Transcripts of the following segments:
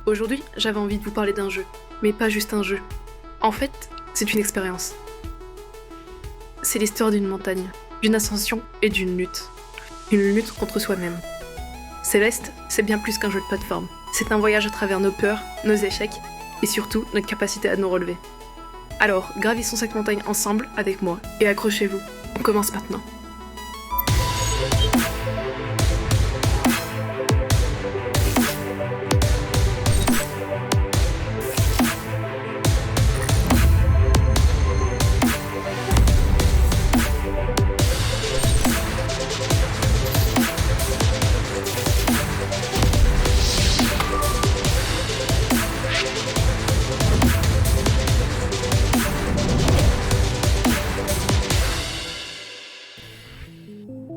Aujourd'hui, j'avais envie de vous parler d'un jeu, mais pas juste un jeu. En fait, c'est une expérience. C'est l'histoire d'une montagne, d'une ascension et d'une lutte. Une lutte contre soi-même. Céleste, c'est bien plus qu'un jeu de plateforme. C'est un voyage à travers nos peurs, nos échecs, et surtout notre capacité à nous relever. Alors, gravissons cette montagne ensemble avec moi, et accrochez-vous. On commence maintenant.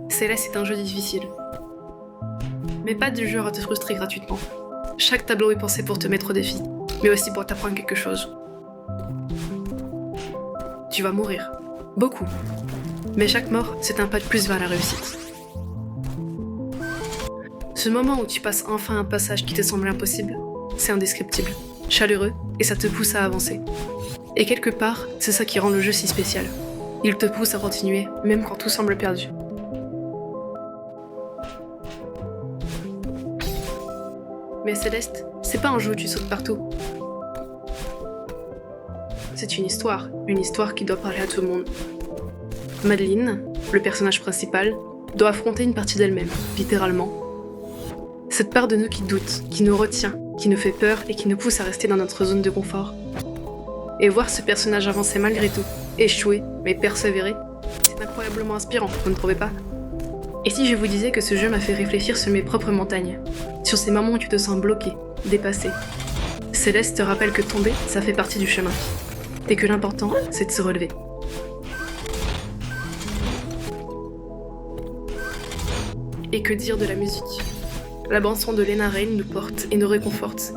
Céleste est un jeu difficile. Mais pas du genre à te frustrer gratuitement. Chaque tableau est pensé pour te mettre au défi, mais aussi pour t'apprendre quelque chose. Tu vas mourir. Beaucoup. Mais chaque mort, c'est un pas de plus vers la réussite. Ce moment où tu passes enfin un passage qui te semble impossible, c'est indescriptible, chaleureux, et ça te pousse à avancer. Et quelque part, c'est ça qui rend le jeu si spécial. Il te pousse à continuer, même quand tout semble perdu. Mais Céleste, c'est pas un jeu où tu sautes partout. C'est une histoire qui doit parler à tout le monde. Madeline, le personnage principal, doit affronter une partie d'elle-même, littéralement. Cette part de nous qui doute, qui nous retient, qui nous fait peur et qui nous pousse à rester dans notre zone de confort. Et voir ce personnage avancer malgré tout, échouer, mais persévérer, c'est incroyablement inspirant, vous ne trouvez pas ? Et si je vous disais que ce jeu m'a fait réfléchir sur mes propres montagnes, sur ces moments où tu te sens bloqué, dépassé. Céleste te rappelle que tomber, ça fait partie du chemin. Et que l'important, c'est de se relever. Et que dire de la musique ? La bande-son de Lena Raine nous porte et nous réconforte,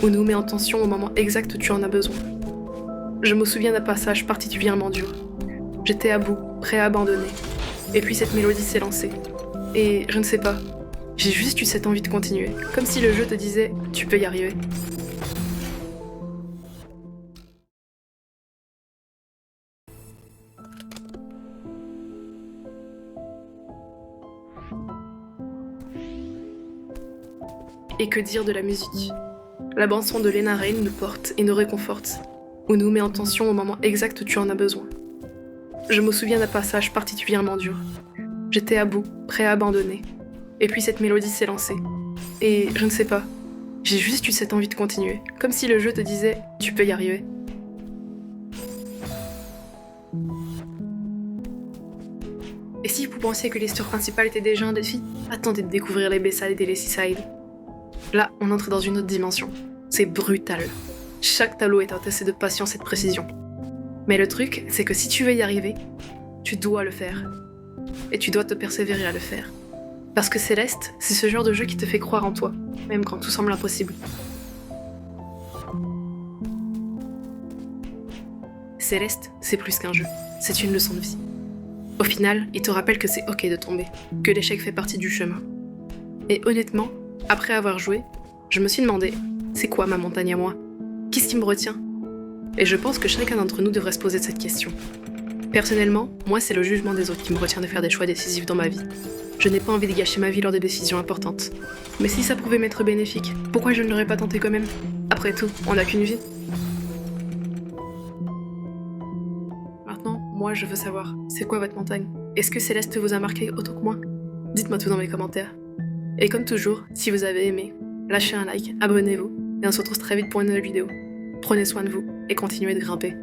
ou nous met en tension au moment exact où tu en as besoin. Je me souviens d'un passage particulièrement dur. J'étais à bout, prêt à abandonner. Et puis cette mélodie s'est lancée. Et je ne sais pas, j'ai juste eu cette envie de continuer, comme si le jeu te disait « tu peux y arriver ». Et que dire de la musique ? La bande-son de Lena Raine nous porte et nous réconforte, ou nous met en tension au moment exact où tu en as besoin. Je me souviens d'un passage particulièrement dur. J'étais à bout, prêt à abandonner. Et puis cette mélodie s'est lancée. Et je ne sais pas, j'ai juste eu cette envie de continuer, comme si le jeu te disait « tu peux y arriver ». Et si vous pensiez que l'histoire principale était déjà un défi, attendez de découvrir les B-sides et les C-sides. Là, on entre dans une autre dimension. C'est brutal. Chaque tableau est un test de patience et de précision. Mais le truc, c'est que si tu veux y arriver, tu dois le faire. Et tu dois te persévérer à le faire. Parce que Céleste, c'est ce genre de jeu qui te fait croire en toi, même quand tout semble impossible. Céleste, c'est plus qu'un jeu, c'est une leçon de vie. Au final, il te rappelle que c'est ok de tomber, que l'échec fait partie du chemin. Et honnêtement, après avoir joué, je me suis demandé, c'est quoi ma montagne à moi ? Qu'est-ce qui me retient ? Et je pense que chacun d'entre nous devrait se poser cette question. Personnellement, moi c'est le jugement des autres qui me retient de faire des choix décisifs dans ma vie. Je n'ai pas envie de gâcher ma vie lors de décisions importantes. Mais si ça pouvait m'être bénéfique, pourquoi je ne l'aurais pas tenté quand même ? Après tout, on n'a qu'une vie. Maintenant, moi je veux savoir, c'est quoi votre montagne ? Est-ce que Céleste vous a marqué autant que moi ? Dites-moi tout dans mes commentaires. Et comme toujours, si vous avez aimé, lâchez un like, abonnez-vous, et on se retrouve très vite pour une nouvelle vidéo. Prenez soin de vous, et continuez de grimper.